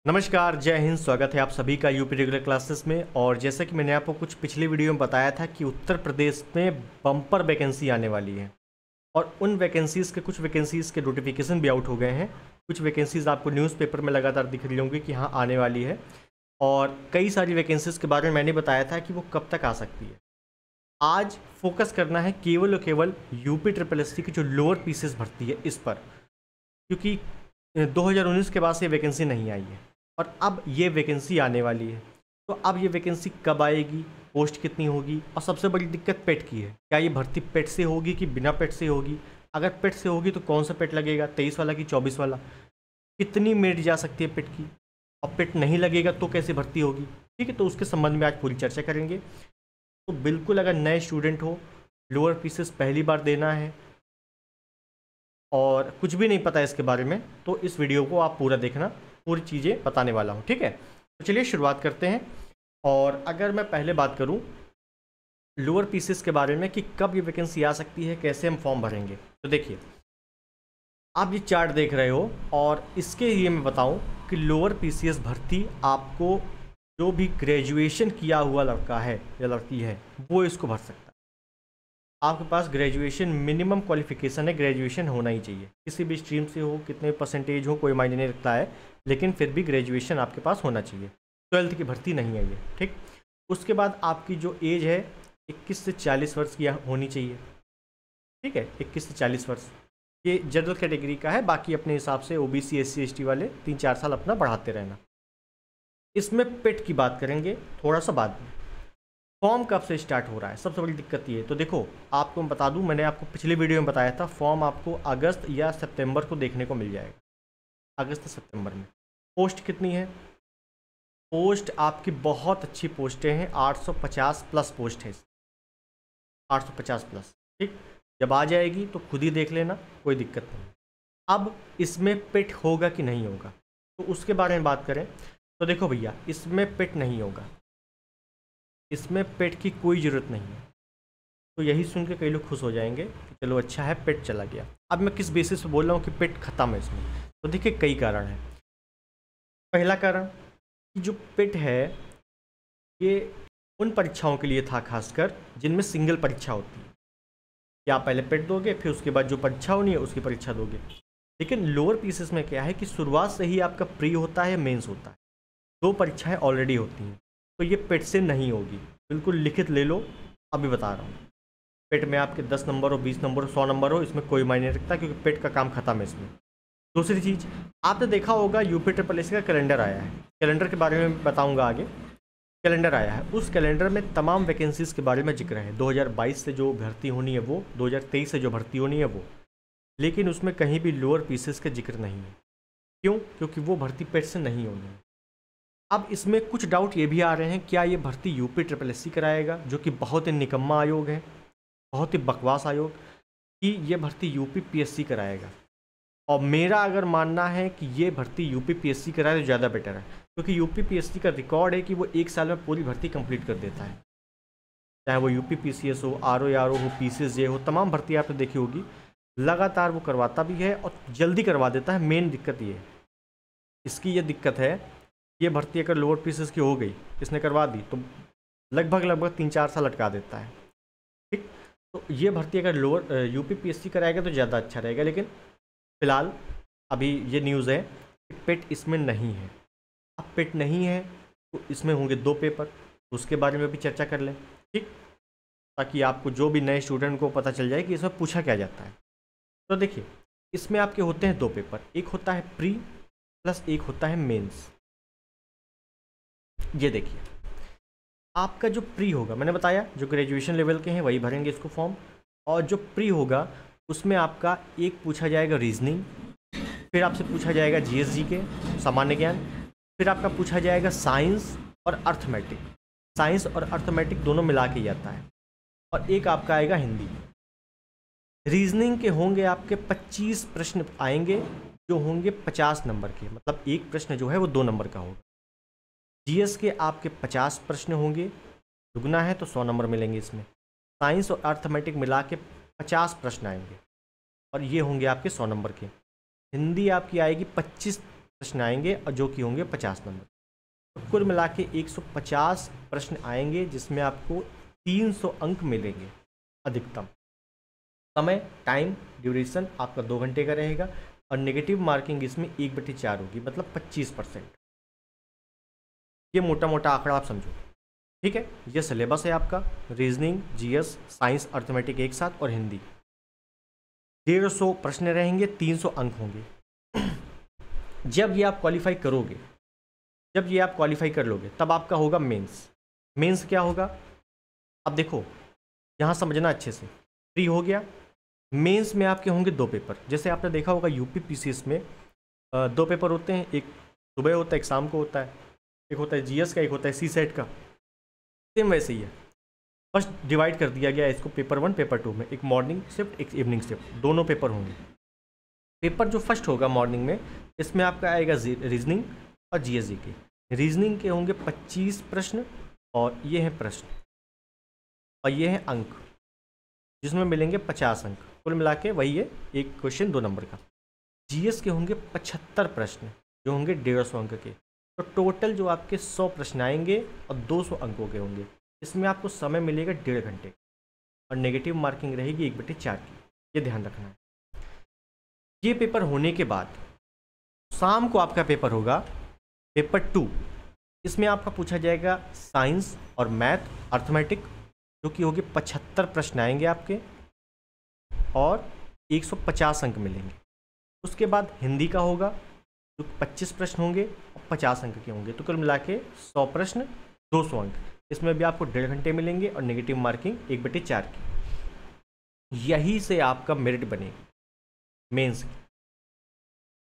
नमस्कार, जय हिंद। स्वागत है आप सभी का यूपी रेगुलर क्लासेस में। और जैसा कि मैंने आपको कुछ पिछली वीडियो में बताया था कि उत्तर प्रदेश में बम्पर वैकेंसी आने वाली है और उन वैकेंसीज़ के कुछ वैकेंसीज़ के नोटिफिकेशन भी आउट हो गए हैं। कुछ वैकेंसीज़ आपको न्यूज़पेपर में लगातार दिख रही होंगी कि हाँ आने वाली है, और कई सारी वैकेंसीज़ के बारे में मैंने बताया था कि वो कब तक आ सकती है। आज फोकस करना है केवल और केवल यूपी SSSC की जो लोअर पीसेस भर्ती है इस पर, क्योंकि 2019 के बाद से वैकेंसी नहीं आई है और अब ये वैकेंसी आने वाली है। तो अब ये वैकेंसी कब आएगी, पोस्ट कितनी होगी, और सबसे बड़ी दिक्कत पेट की है। क्या ये भर्ती पेट से होगी कि बिना पेट से होगी? अगर पेट से होगी तो कौन सा पेट लगेगा, 23 वाला कि 24 वाला? कितनी मेरिट जा सकती है पेट की, और पेट नहीं लगेगा तो कैसे भर्ती होगी? ठीक है, तो उसके संबंध में आज पूरी चर्चा करेंगे। तो बिल्कुल अगर नए स्टूडेंट हो, लोअर पीसेस पहली बार देना है और कुछ भी नहीं पता है इसके बारे में, तो इस वीडियो को आप पूरा देखना, पूरी चीज़ें बताने वाला हूँ। ठीक है, तो चलिए शुरुआत करते हैं। और अगर मैं पहले बात करूँ लोअर पीसेस के बारे में कि कब ये वैकेंसी आ सकती है, कैसे हम फॉर्म भरेंगे, तो देखिए आप ये चार्ट देख रहे हो, और इसके लिए मैं बताऊं कि लोअर पीसीएस भर्ती आपको जो भी ग्रेजुएशन किया हुआ लड़का है या लड़की है वो इसको भर सकता है। आपके पास ग्रेजुएशन मिनिमम क्वालिफिकेशन है, ग्रेजुएशन होना ही चाहिए, किसी भी स्ट्रीम से हो, कितने परसेंटेज हो, कोई मायने नहीं रखता है, लेकिन फिर भी ग्रेजुएशन आपके पास होना चाहिए। 12th की भर्ती नहीं है ये। ठीक, उसके बाद आपकी जो एज है 21 से 40 वर्ष की होनी चाहिए। ठीक है, 21 से 40 वर्ष ये जनरल कैटेगरी का है, बाकी अपने हिसाब से ओबीसी SC ST वाले 3-4 साल अपना बढ़ाते रहना। इसमें पेट की बात करेंगे थोड़ा सा बाद में। फॉर्म कब से स्टार्ट हो रहा है, सबसे बड़ी दिक्कत ये है। तो देखो आपको मैं बता दूं, मैंने आपको पिछली वीडियो में बताया था फॉर्म आपको अगस्त या सितंबर को देखने को मिल जाएगा, अगस्त सितंबर में। पोस्ट कितनी है? पोस्ट आपकी बहुत अच्छी पोस्टें हैं, 850 प्लस पोस्ट है, 850 प्लस। ठीक, जब आ जाएगी तो खुद ही देख लेना, कोई दिक्कत नहीं। अब इसमें पेट होगा कि नहीं होगा, तो उसके बारे में बात करें तो देखो भैया, इसमें पेट नहीं होगा, इसमें पेट की कोई ज़रूरत नहीं है। तो यही सुन के कई लोग खुश हो जाएंगे कि चलो अच्छा है पेट चला गया। अब मैं किस बेसिस पे बोल रहा हूँ कि पेट खत्म है इसमें, तो देखिए कई कारण हैं। पहला कारण कि जो पेट है ये उन परीक्षाओं के लिए था खासकर जिनमें सिंगल परीक्षा होती है, कि आप पहले पेट दोगे फिर उसके बाद जो परीक्षा होनी है उसकी परीक्षा दोगे। लेकिन लोअर पीसेस में क्या है कि शुरुआत से ही आपका प्री होता है, मेंस होता है, 2 परीक्षाएं ऑलरेडी होती हैं। तो ये पेट से नहीं होगी, बिल्कुल लिखित ले लो, अभी बता रहा हूँ। पेट में आपके 10 नंबर हो, 20 नंबर हो, 100 नंबर हो, इसमें कोई मायने नहीं रखता, क्योंकि पेट का काम खत्म है इसमें। दूसरी चीज़, आपने देखा होगा यूपी SSSC का कैलेंडर आया है, कैलेंडर के बारे में बताऊंगा आगे। कैलेंडर आया है, उस कैलेंडर में तमाम वैकेंसीज़ के बारे में जिक्र है। 2022 से जो भर्ती होनी है वो, 2023 से जो भर्ती होनी है वो, लेकिन उसमें कहीं भी लोअर पीसेस का जिक्र नहीं है। क्यों? क्योंकि वो भर्ती पेट से नहीं होनी है। अब इसमें कुछ डाउट ये भी आ रहे हैं, क्या ये भर्ती यूपी SSSC कराएगा, जो कि बहुत ही निकम्मा आयोग है, बहुत ही बकवास आयोग, कि ये भर्ती यूपी PSC कराएगा। और मेरा अगर मानना है कि ये भर्ती यूपी PSC कराए तो ज़्यादा बेटर है, क्योंकि यूपी PSC का रिकॉर्ड है कि वो 1 साल में पूरी भर्ती कंप्लीट कर देता है। चाहे वो यूपी PCS हो, RO हो, PCSJ हो, तमाम भर्ती आपने देखी होगी, लगातार वो करवाता भी है और जल्दी करवा देता है। मेन दिक्कत ये है, इसकी ये दिक्कत है, ये भर्ती अगर लोअर पीसेस की हो गई, इसने करवा दी, तो लगभग 3-4 साल अटका देता है। ठीक, तो ये भर्ती अगर लोअर यूपी PSC कराएगा तो ज़्यादा अच्छा रहेगा। लेकिन फ़िलहाल अभी ये न्यूज़ है कि पेट इसमें नहीं है। अब पेट नहीं है तो इसमें होंगे 2 पेपर, उसके बारे में भी चर्चा कर लें। ठीक, ताकि आपको जो भी नए स्टूडेंट को पता चल जाए कि इसमें पूछा क्या जाता है। तो देखिए इसमें आपके होते हैं 2 पेपर, एक होता है प्री प्लस एक होता है मेंस। ये देखिए आपका जो प्री होगा, मैंने बताया जो ग्रेजुएशन लेवल के हैं वही भरेंगे इसको फॉर्म, और जो प्री होगा उसमें आपका एक पूछा जाएगा रीजनिंग, फिर आपसे पूछा जाएगा GS GK सामान्य ज्ञान, फिर आपका पूछा जाएगा साइंस और अर्थमेटिक। साइंस और अर्थमेटिक दोनों मिला के आता है, और एक आपका आएगा हिंदी। रीजनिंग के होंगे आपके 25 प्रश्न आएंगे, जो होंगे 50 नंबर के, मतलब एक प्रश्न जो है वो 2 नंबर का होगा। GS के आपके 50 प्रश्न होंगे, दुगना है तो 100 नंबर मिलेंगे इसमें। साइंस और अर्थमेटिक मिला के 50 प्रश्न आएंगे, और ये होंगे आपके 100 नंबर के। हिंदी आपकी आएगी 25 प्रश्न आएंगे और जो कि होंगे 50 नंबर। तो कुल मिला के 150 प्रश्न आएंगे जिसमें आपको 300 अंक मिलेंगे अधिकतम। समय, टाइम, ड्यूरेशन आपका 2 घंटे का रहेगा और नेगेटिव मार्किंग इसमें 1/4 होगी, मतलब 25%। ये मोटा मोटा आंकड़ा आप समझो, ठीक है। ये सिलेबस है आपका, रीजनिंग, जीएस, साइंस, अर्थमेटिक एक साथ और हिंदी। 150 प्रश्न रहेंगे, 300 अंक होंगे। जब ये आप क्वालिफाई करोगे, जब ये आप क्वालिफाई कर लोगे, तब आपका होगा मेंस। मेंस क्या होगा, अब देखो यहाँ समझना अच्छे से। प्री हो गया, मेंस में आपके होंगे 2 पेपर। जैसे आपने देखा होगा यूपी पीसीएस में 2 पेपर होते हैं, एक सुबह होता है, एक शाम को होता है। एक होता है जीएस का, एक होता है सीसेट का। सेम वैसे ही है, बस डिवाइड कर दिया गया है इसको पेपर 1 पेपर 2 में। एक मॉर्निंग शिफ्ट, एक इवनिंग शिफ्ट, दोनों पेपर होंगे। पेपर जो फर्स्ट होगा मॉर्निंग में, इसमें आपका आएगा रीजनिंग और जीएसजी के। रीजनिंग के होंगे 25 प्रश्न और ये हैं प्रश्न और ये हैं अंक, जिसमें मिलेंगे 50 अंक। कुल मिला के वही है, एक क्वेश्चन 2 नंबर का। जीएस के होंगे 75 प्रश्न जो होंगे 150 अंक के। तो टोटल जो आपके 100 प्रश्न आएंगे और 200 अंकों के होंगे। इसमें आपको समय मिलेगा 1.5 घंटे और नेगेटिव मार्किंग रहेगी 1/4 की। ये ध्यान रखना है। ये पेपर होने के बाद शाम को आपका पेपर होगा पेपर 2। इसमें आपका पूछा जाएगा साइंस और मैथ, अर्थमेटिक, जो कि होगी 75 प्रश्न आएंगे आपके और 150 अंक मिलेंगे। उसके बाद हिंदी का होगा जो 25 प्रश्न होंगे और 50 अंक के होंगे। तो कुल मिला के 100 प्रश्न 200 अंक। इसमें भी आपको 1.5 घंटे मिलेंगे और नेगेटिव मार्किंग 1/4 की। यही से आपका मेरिट बनेगा मेंस की।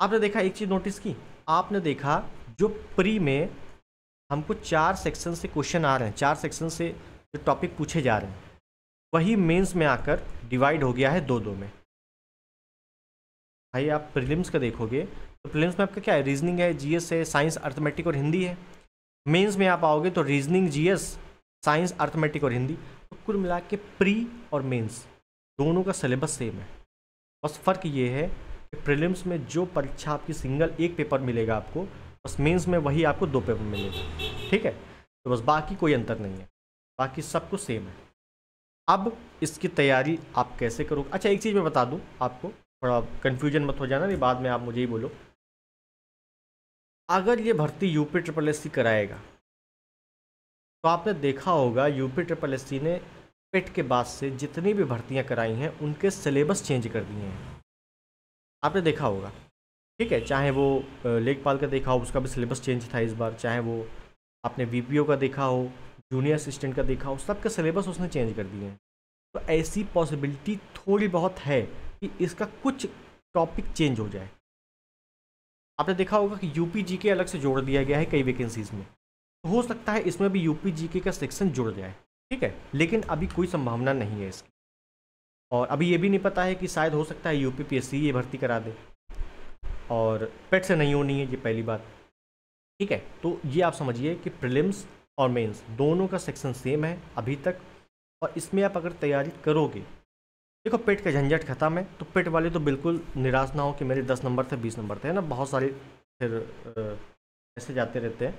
आपने देखा एक चीज़ नोटिस की, आपने देखा जो प्री में हमको 4 सेक्शन से क्वेश्चन आ रहे हैं, 4 सेक्शन से जो टॉपिक पूछे जा रहे हैं, वही मेंस में आकर डिवाइड हो गया है 2-2 में। भाई आप प्रीलिम्स का देखोगे तो प्रीलिम्स में आपका क्या है, रीजनिंग है, जीएस है, साइंस, अर्थमेटिक और हिंदी है। मेंस में आप आओगे तो रीजनिंग, जीएस, साइंस, अर्थमेटिक और हिंदी। तो कुल मिला के प्री और मेंस दोनों का सिलेबस सेम है। बस फ़र्क ये है कि प्रीलिम्स में जो परीक्षा आपकी सिंगल एक पेपर मिलेगा आपको, बस मेंस में वही आपको 2 पेपर मिलेगा, ठीक है। तो बस बाकी कोई अंतर नहीं है, बाकी सब कुछ सेम है। अब इसकी तैयारी आप कैसे करोगे। अच्छा एक चीज़ मैं बता दूं आपको, थोड़ा कन्फ्यूजन मत हो जाना, नहीं बाद में आप मुझे ही बोलो। अगर ये भर्ती यूपी SSS कराएगा तो आपने देखा होगा यूपी SSS ने पेट के बाद से जितनी भी भर्तियां कराई हैं उनके सिलेबस चेंज कर दिए हैं। आपने देखा होगा, ठीक है। चाहे वो लेखपाल का देखा हो, उसका भी सिलेबस चेंज था इस बार। चाहे वो आपने VPO का देखा हो, जूनियर असिस्टेंट का देखा हो, सबका सिलेबस उसने चेंज कर दिए हैं। तो ऐसी पॉसिबिलिटी थोड़ी बहुत है कि इसका कुछ टॉपिक चेंज हो जाए। आपने देखा होगा कि यूपी जीके अलग से जोड़ दिया गया है कई वैकेंसीज़ में, तो हो सकता है इसमें भी यूपी जीके का सेक्शन जुड़ जाए, ठीक है। लेकिन अभी कोई संभावना नहीं है इसकी। और अभी ये भी नहीं पता है कि शायद हो सकता है यूपी PSC ये भर्ती करा दे, और पेट से नहीं होनी है, ये पहली बात, ठीक है। तो ये आप समझिए कि प्रीलिम्स और मेंस दोनों का सेक्शन सेम है अभी तक। और इसमें आप अगर तैयारी करोगे, देखो पेट का झंझट खत्म है, तो पेट वाले तो बिल्कुल निराश ना हो कि मेरे 10 नंबर थे, 20 नंबर थे, है ना। बहुत सारे फिर ऐसे जाते रहते हैं।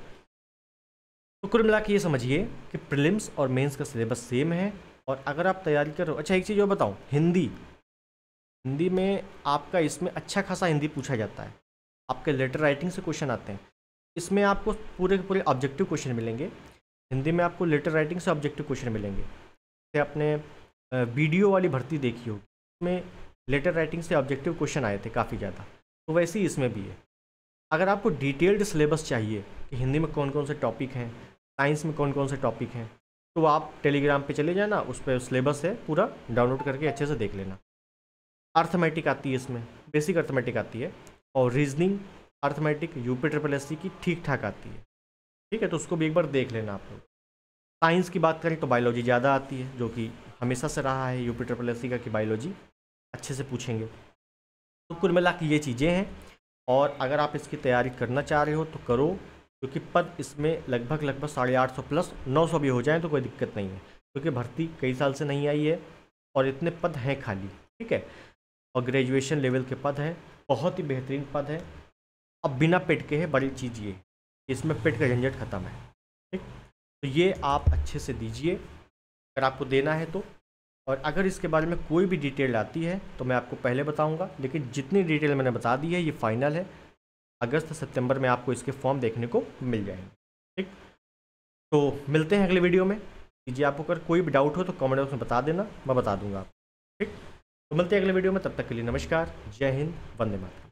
तो कुल मिला के ये समझिए कि प्रीलिम्स और मेंस का सिलेबस सेम है। और अगर आप तैयारी करो, अच्छा एक चीज़ और बताऊँ, हिंदी में आपका इसमें अच्छा खासा हिंदी पूछा जाता है। आपके लेटर राइटिंग से क्वेश्चन आते हैं, इसमें आपको पूरे के पूरे ऑब्जेक्टिव क्वेश्चन मिलेंगे। हिंदी में आपको लेटर राइटिंग से ऑब्जेक्टिव क्वेश्चन मिलेंगे। जैसे आपने वीडियो वाली भर्ती देखी होगी, इसमें लेटर राइटिंग से ऑब्जेक्टिव क्वेश्चन आए थे काफ़ी ज़्यादा, तो वैसे ही इसमें भी है। अगर आपको डिटेल्ड सिलेबस चाहिए कि हिंदी में कौन कौन से टॉपिक हैं, साइंस में कौन कौन से टॉपिक हैं, तो आप टेलीग्राम पे चले जाना, उस पर सिलेबस है पूरा, डाउनलोड करके अच्छे से देख लेना। अर्थमेटिक आती है इसमें, बेसिक अर्थमेटिक आती है, और रीजनिंग अर्थमेटिक यूपी SSS की ठीक ठाक आती है, ठीक है। तो उसको भी एक बार देख लेना आप लोग। साइंस की बात करें तो बायोलॉजी ज़्यादा आती है, जो कि हमेशा से रहा है यूपी SSS का कि बायोलॉजी अच्छे से पूछेंगे। तो कुल मिला के ये चीज़ें हैं। और अगर आप इसकी तैयारी करना चाह रहे हो तो करो, क्योंकि पद इसमें लगभग 850 प्लस 900 भी हो जाए तो कोई दिक्कत नहीं है, क्योंकि भर्ती कई साल से नहीं आई है और इतने पद हैं खाली, ठीक है। और ग्रेजुएशन लेवल के पद हैं, बहुत ही बेहतरीन पद है। अब बिना पेट के है बड़ी चीज़ ये, इसमें पेट का झंझट खत्म है। ठीक, तो ये आप अच्छे से दीजिए अगर आपको देना है तो। और अगर इसके बारे में कोई भी डिटेल आती है तो मैं आपको पहले बताऊंगा, लेकिन जितनी डिटेल मैंने बता दी है ये फाइनल है। अगस्त सितंबर में आपको इसके फॉर्म देखने को मिल जाएंगे। ठीक, तो मिलते हैं अगले वीडियो में। कीजिए, आपको अगर कोई भी डाउट हो तो कमेंट बॉक्स में बता देना, मैं बता दूंगा आपको। ठीक, तो मिलते हैं अगले वीडियो में, तब तक के लिए नमस्कार, जय हिंद, वंदे मातरम।